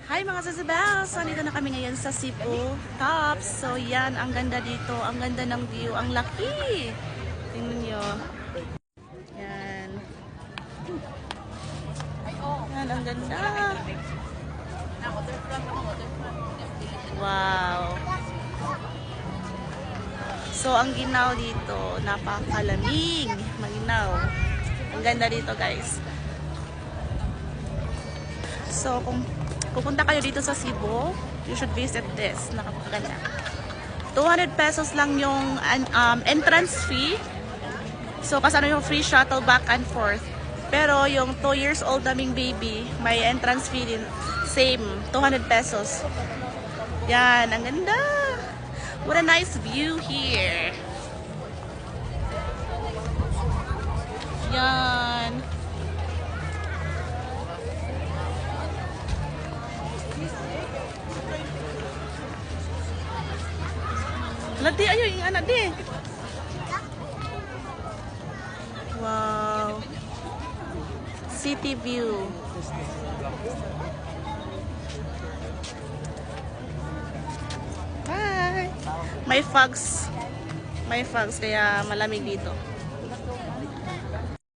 Hi mga Sasabels! So, dito na kami ngayon sa Cebu Tops. So, yan. Ang ganda dito. Ang ganda ng view. Ang laki! Tingnan nyo. Yan. Yan, ang ganda. Wow! So, ang ginaw dito, napakalamig. Maginaw. Ang ganda dito, guys. So, kung pupunta kayo dito sa Cebu, you should visit this. Nakapaganda. 200 pesos lang yung entrance fee. So, kasano yung free shuttle back and forth. Pero yung 2 years old naming baby, may entrance fee din. Same, 200 pesos. Yan, ang ganda. What a nice view here. Yan. Lati, ayo yung anak di. Wow. City view. Hi. May fogs. May fogs kaya malamig dito.